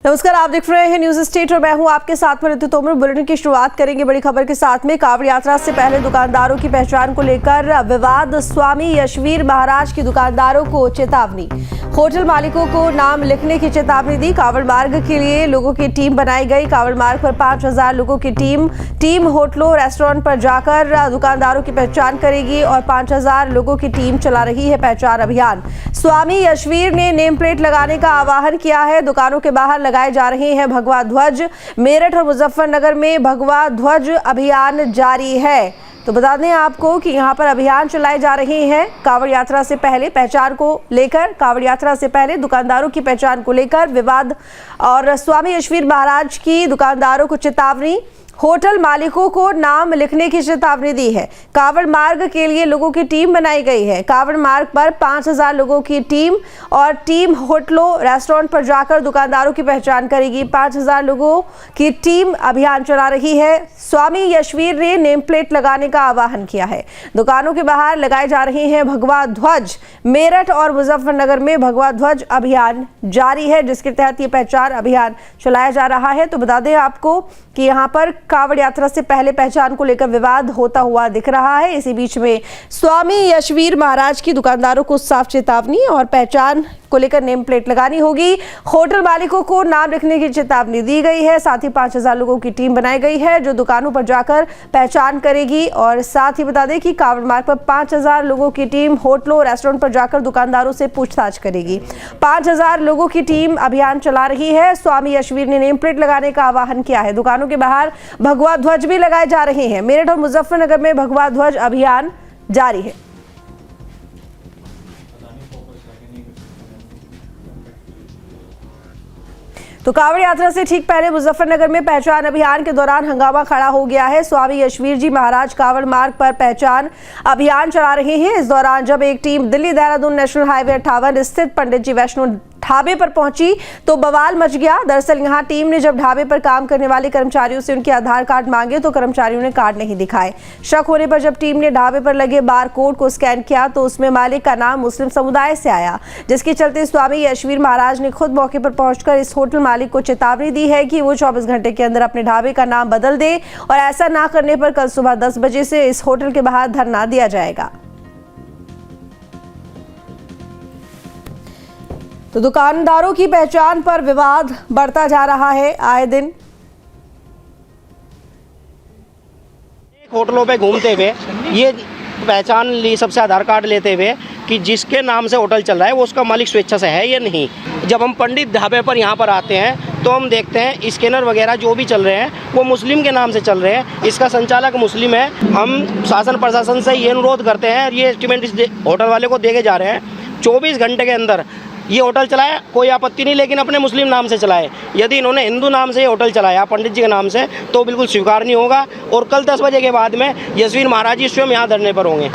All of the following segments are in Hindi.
नमस्कार, आप देख रहे हैं न्यूज स्टेट और मैं हूं आपके साथ में ऋतु तोमर। बुलेटिन की शुरुआत करेंगे बड़ी खबर के साथ में। कांवड़ यात्रा से पहले दुकानदारों की पहचान को लेकर विवाद। स्वामी यशवीर महाराज की दुकानदारों को चेतावनी। होटल मालिकों को नाम लिखने की चेतावनी दी। कांवड़ मार्ग के लिए लोगों की टीम बनाई गई। कांवड़ मार्ग पर 5000 लोगों की टीम होटलों रेस्टोरेंट पर जाकर दुकानदारों की पहचान करेगी और 5000 लोगों की टीम चला रही है पहचान अभियान। स्वामी यशवीर ने नेम प्लेट लगाने का आह्वान किया है। दुकानों के बाहर लगाए जा रहे हैं भगवा ध्वज। मेरठ और मुजफ्फरनगर में भगवा ध्वज अभियान जारी है। तो बता दें आपको कि यहां पर अभियान चलाए जा रहे हैं कांवड़ यात्रा से पहले पहचान को लेकर। कांवड़ यात्रा से पहले दुकानदारों की पहचान को लेकर विवाद और स्वामी यशवीर महाराज की दुकानदारों को चेतावनी। होटल मालिकों को नाम लिखने की चेतावनी दी है। कांवड़ मार्ग के लिए लोगों की टीम बनाई गई है। कांवड़ मार्ग पर 5000 लोगों की टीम होटलों रेस्टोरेंट पर जाकर दुकानदारों की पहचान करेगी। 5000 लोगों की टीम अभियान चला रही है। स्वामी यशवीर ने नेम प्लेट लगाने का आह्वान किया है। दुकानों के बाहर लगाए जा रहे हैं भगवा ध्वज। मेरठ और मुजफ्फरनगर में भगवा ध्वज अभियान जारी है, जिसके तहत ये पहचान अभियान चलाया जा रहा है। तो बता दें आपको कि यहाँ पर कांवड़ यात्रा से पहले पहचान को लेकर विवाद होता हुआ दिख रहा है। इसी बीच में स्वामी यशवीर महाराज की दुकानदारों को साफ चेतावनी और पहचान को लेकर नेम प्लेट लगानी होगी। होटल मालिकों को नाम लिखने की चेतावनी दी गई है। साथ ही 5000 लोगों की टीम बनाई गई है जो दुकानों पर जाकर पहचान करेगी। और साथ ही बता दें कि कांवड़ मार्ग पर 5000 लोगों की टीम होटलों रेस्टोरेंट पर जाकर दुकानदारों से पूछताछ करेगी। 5000 लोगों की टीम अभियान चला रही है। स्वामी यशवीर ने नेम प्लेट लगाने का आह्वान किया है। दुकानों के बाहर भगवा ध्वज भी लगाए जा रहे हैं। मेरठ और मुजफ्फरनगर में भगवा ध्वज अभियान जारी है। तो कांवड़ यात्रा से ठीक पहले मुजफ्फरनगर में पहचान अभियान के दौरान हंगामा खड़ा हो गया है। स्वामी यशवीर जी महाराज कांवड़ मार्ग पर पहचान अभियान चला रहे हैं। इस दौरान जब एक team Delhi Dehradun national highway 58 स्थित पंडित जी वैष्णो ढाबे पर पहुंची तो बवाल मच गया। दरअसल यहां टीम ने जब ढाबे पर काम करने वाले कर्मचारियों से उनके आधार कार्ड मांगे तो कर्मचारियों ने कार्ड नहीं दिखाए। शक होने पर जब टीम ने ढाबे पर लगे बार कोड को स्कैन किया तो उसमें मालिक का नाम मुस्लिम समुदाय से आया, जिसके चलते स्वामी यशवीर महाराज ने खुद मौके पर पहुंचकर इस होटल मालिक को चेतावनी दी है कि वो 24 घंटे के अंदर अपने ढाबे का नाम बदल दे और ऐसा ना करने पर कल सुबह 10 बजे से इस होटल के बाहर धरना दिया जाएगा। तो दुकानदारों की पहचान पर विवाद बढ़ता जा रहा है आए दिन। होटलों पे घूमते हुए ये पहचान ली, सबसे आधार कार्ड लेते हुए कि जिसके नाम से होटल चल रहा है वो उसका मालिक स्वेच्छा से है या नहीं। जब हम पंडित ढाबे पर यहाँ पर आते हैं तो हम देखते हैं स्कैनर वगैरह जो भी चल रहे हैं वो मुस्लिम के नाम से चल रहे हैं। इसका संचालक मुस्लिम है। हम शासन प्रशासन से ये अनुरोध करते हैं, ये एस्टीमेट इस होटल वाले को देके जा रहे हैं 24 घंटे के अंदर ये होटल चलाए, कोई आपत्ति नहीं, लेकिन अपने मुस्लिम नाम से चलाए। यदि इन्होंने हिंदू नाम से ये होटल चलाया पंडित जी के नाम से तो बिल्कुल स्वीकार नहीं होगा। और कल 10 बजे के बाद में यशवीर महाराज जी स्वयं यहाँ धरने पर होंगे।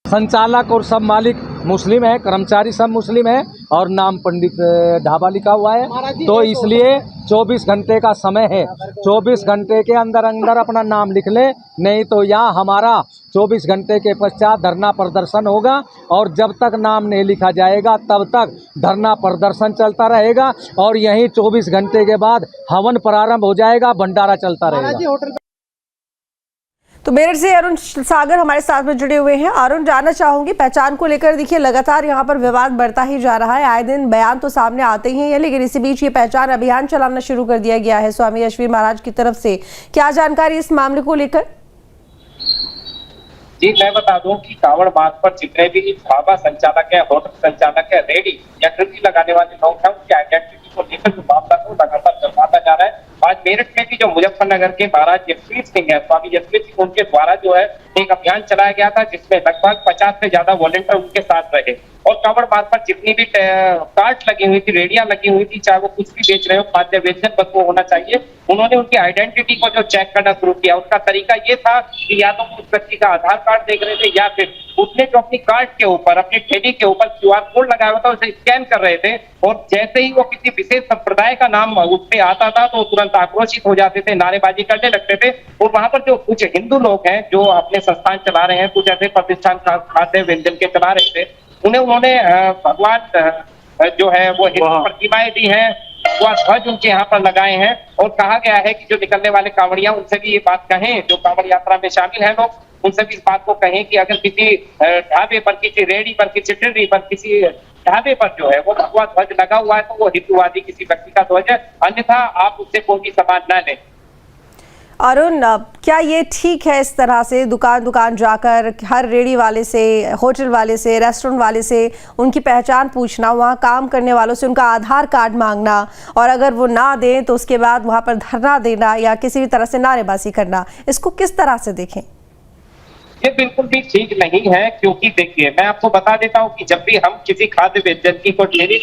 संचालक और सब मालिक मुस्लिम है, कर्मचारी सब मुस्लिम है और नाम पंडित ढाबा लिखा हुआ है। तो इसलिए 24 घंटे का समय है। 24 घंटे के अंदर अंदर अपना नाम लिख ले, नहीं तो यहाँ हमारा 24 घंटे के पश्चात धरना प्रदर्शन होगा और जब तक नाम नहीं लिखा जाएगा तब तक धरना प्रदर्शन चलता रहेगा और यहीं 24 घंटे के बाद हवन प्रारंभ हो जाएगा, भंडारा चलता रहेगा। तो मेरठ से अरुण सागर हमारे साथ में जुड़े हुए हैं। अरुण, जानना चाहूंगी पहचान को लेकर, देखिए लगातार यहाँ पर विवाद बढ़ता ही जा रहा है। आए दिन बयान तो सामने आते ही हैं, लेकिन इसी बीच ये पहचान अभियान चलाना शुरू कर दिया गया है स्वामी यशवीर महाराज की तरफ से। क्या जानकारी इस मामले को लेकर? जी, मैं बता दूं कि कांवड़ मार्ग पर जितने भी ढाबा संचालक है, होटल संचालक है, रेडी या ड्यूटी लगाने वाले लोग हैं, उनकी आइडेंटिटी को लेकर जो मामला को लगातार चलवाता जा रहा है। आज मेरठ में भी जो मुजफ्फरनगर के महाराज यशवीर सिंह है, स्वामी यशवीर सिंह, उनके द्वारा जो है एक अभियान चलाया गया था जिसमें लगभग 50 से ज्यादा वॉलंटियर उनके साथ रहे। और कांवड़ मार्ग पर जितनी भी कार्ट लगी हुई थी, रेडियां लगी हुई थी, चाहे वो कुछ भी बेच रहे हो, खाद्य व्यंजन बस वो होना चाहिए, उन्होंने उनकी आइडेंटिटी को जो चेक करना शुरू किया। उसका तरीका ये था कि या तो उस व्यक्ति का आधार कार्ड देख रहे थे या फिर उसने जो अपनी कार्ड के ऊपर, अपनी ठेली के ऊपर QR कोड लगाया हुआ था उसे स्कैन कर रहे थे। और जैसे ही वो किसी विशेष संप्रदाय का नाम उस पे आता था तो तुरंत आक्रोशित हो जाते थे, नारेबाजी करने लगते थे। और वहां पर जो कुछ हिंदू लोग हैं जो अपने संस्थान चला रहे हैं, कुछ ऐसे प्रतिष्ठान खाद्य व्यंजन के चला रहे थे, उन्होंने भगवान जो है वो हिंदू प्रतिमाएं दी हैं, वह ध्वज उनके यहाँ पर लगाए हैं और कहा गया है कि जो निकलने वाले कांवड़िया उनसे भी ये बात कहें, जो कांवड़ यात्रा में शामिल हैं लोग, उनसे भी इस बात को कहें कि अगर किसी ढाबे पर, किसी रेहड़ी पर, किसी टिर्री पर, किसी ढाबे पर जो है वो भगवा ध्वज लगा हुआ है तो वो हिंदूवादी किसी व्यक्ति का ध्वज है, अन्यथा आप उससे कोई भी सामान न लें। अरुण, क्या ये ठीक है इस तरह से दुकान दुकान जाकर हर रेडी वाले से, होटल वाले से, रेस्टोरेंट वाले से उनकी पहचान पूछना, वहाँ काम करने वालों से उनका आधार कार्ड मांगना और अगर वो ना दें तो उसके बाद वहाँ पर धरना देना या किसी भी तरह से नारेबाजी करना, इसको किस तरह से देखें? ये बिल्कुल भी ठीक नहीं है, क्योंकि देखिए मैं आपको बता देता हूँ कि जब भी हम किसी खाद्य व्यंजन की कोई रेडी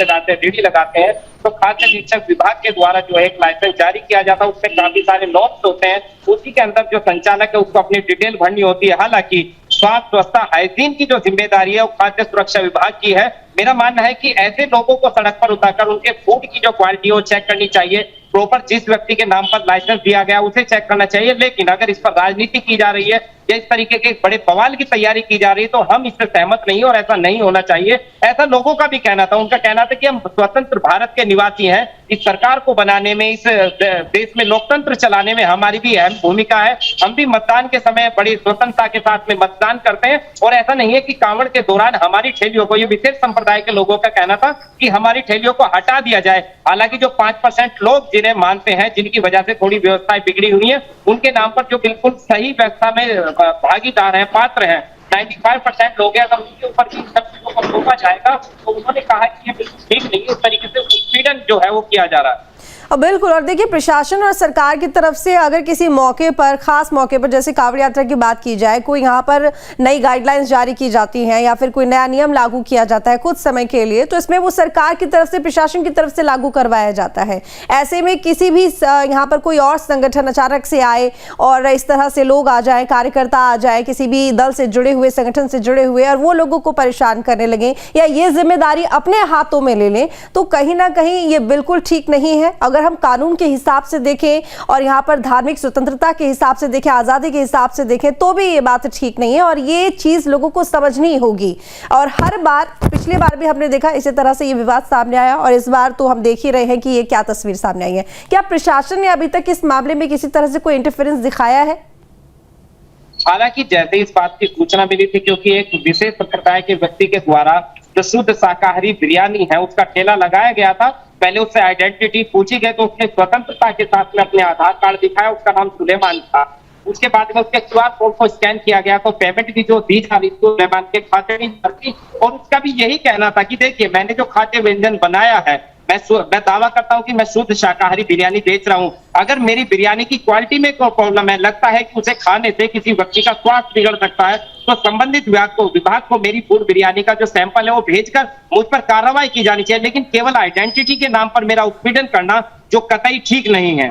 लगाते हैं तो खाद्य निरीक्षक विभाग के द्वारा जो है एक लाइसेंस जारी किया जाता है, उसमें काफी सारे नॉर्म्स होते हैं, उसी के अंदर जो संचालक है उसको अपनी डिटेल भरनी होती है। हालांकि स्वास्थ्य व्यवस्था हाइजीन की जो जिम्मेदारी है वो खाद्य सुरक्षा विभाग की है। मेरा मानना है कि ऐसे लोगों को सड़क पर उतारकर उनके फूड की जो क्वालिटी है वो चेक करनी चाहिए, प्रॉपर जिस व्यक्ति के नाम पर लाइसेंस दिया गया उसे चेक करना चाहिए। लेकिन अगर इस पर राजनीति की जा रही है या इस तरीके के बड़े बवाल की तैयारी की जा रही है तो हम इससे सहमत नहीं और ऐसा नहीं होना चाहिए। ऐसा लोगों का भी कहना था, उनका कहना था कि हम स्वतंत्र भारत के निवासी हैं, इस सरकार को बनाने में, इस देश में लोकतंत्र चलाने में हमारी भी अहम भूमिका है, हम भी मतदान के समय बड़ी स्वतंत्रता के साथ में मतदान करते हैं और ऐसा नहीं है कि कांवड़ के दौरान हमारी ठेलियों को, ये विशेष संप्रदाय के लोगों का कहना था कि हमारी ठेलियों को हटा दिया जाए। हालांकि जो 5% लोग जिन्हें मानते हैं, जिनकी वजह से थोड़ी व्यवस्थाएं बिगड़ी हुई है, उनके नाम पर जो बिल्कुल सही व्यवस्था में भागीदार हैं, पात्र हैं, 95% लोग हैं, अगर उनके ऊपर इन सब चीजों को रोका जाएगा तो उन्होंने कहा कि ये बिल्कुल ठीक नहीं है, इस तरीके से उत्पीड़न जो है वो किया जा रहा है। बिल्कुल, और देखिए प्रशासन और सरकार की तरफ से अगर किसी मौके पर, खास मौके पर, जैसे कांवड़ यात्रा की बात की जाए, कोई यहाँ पर नई गाइडलाइंस जारी की जाती हैं या फिर कोई नया नियम लागू किया जाता है कुछ समय के लिए, तो इसमें वो सरकार की तरफ से, प्रशासन की तरफ से लागू करवाया जाता है। ऐसे में किसी भी यहाँ पर कोई और संगठन अचानक से आए और इस तरह से लोग आ जाए, कार्यकर्ता आ जाए, किसी भी दल से जुड़े हुए, संगठन से जुड़े हुए, और वो लोगों को परेशान करने लगे या ये जिम्मेदारी अपने हाथों में ले लें, तो कहीं ना कहीं ये बिल्कुल ठीक नहीं है। अगर हम कानून के हिसाब से देखें और यहाँ पर धार्मिक स्वतंत्रता के हिसाब से देखें, आज़ादी के हिसाब से देखें, तो भी ये बात ठीक नहीं है और ये चीज़ लोगों को समझनी होगी। और हर बार, पिछली बार भी हमने देखा इसी तरह से ये विवाद सामने आया और इस बार तो हम देख ही रहे हैं कि ये क्या तस्वीर सामने आई है। क्या प्रशासन ने अभी तक इस मामले में किसी तरह से कोई इंटरफेरेंस दिखाया है? हालांकि जैसे इस बात की सूचना मिली थी, क्योंकि एक विशेष संप्रदाय के व्यक्ति के द्वारा जो शुद्ध शाकाहारी बिरयानी है उसका ठेला लगाया गया था, पहले उससे आइडेंटिटी पूछी गई तो उसने स्वतंत्रता के साथ में अपने आधार कार्ड दिखाया, उसका नाम सुलेमान था। उसके बाद में उसके क्यूआर कोड को स्कैन किया गया तो पेमेंट भी जो दी जा रही थी सुलेमान के खाते में भरती, और उसका भी यही कहना था कि देखिए मैंने जो खाद्य व्यंजन बनाया है, मैं दावा करता हूं कि मैं शुद्ध शाकाहारी बिरयानी बेच रहा हूं। अगर मेरी बिरयानी की क्वालिटी में कोई प्रॉब्लम है, लगता है कि उसे खाने से किसी व्यक्ति का स्वास्थ्य बिगड़ सकता है, तो संबंधित विभाग को मेरी फूड बिरयानी का जो सैंपल है वो भेजकर मुझ पर कार्रवाई की जानी चाहिए। लेकिन केवल आइडेंटिटी के नाम पर मेरा उत्पीड़न करना जो कतई ठीक नहीं है।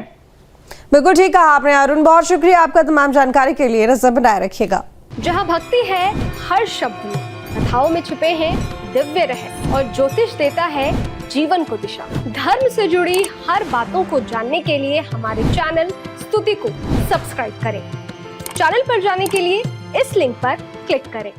बिल्कुल ठीक कहा आपने अरुण, बहुत शुक्रिया आपका तमाम जानकारी के लिए। नजर बनाए रखिएगा। जहाँ भक्ति है हर शब्द में, कथाओं में छुपे हैं दिव्य रहस्य और ज्योतिष देता है जीवन को दिशा। धर्म से जुड़ी हर बातों को जानने के लिए हमारे चैनल स्तुति को सब्सक्राइब करें। चैनल पर जाने के लिए इस लिंक पर क्लिक करें।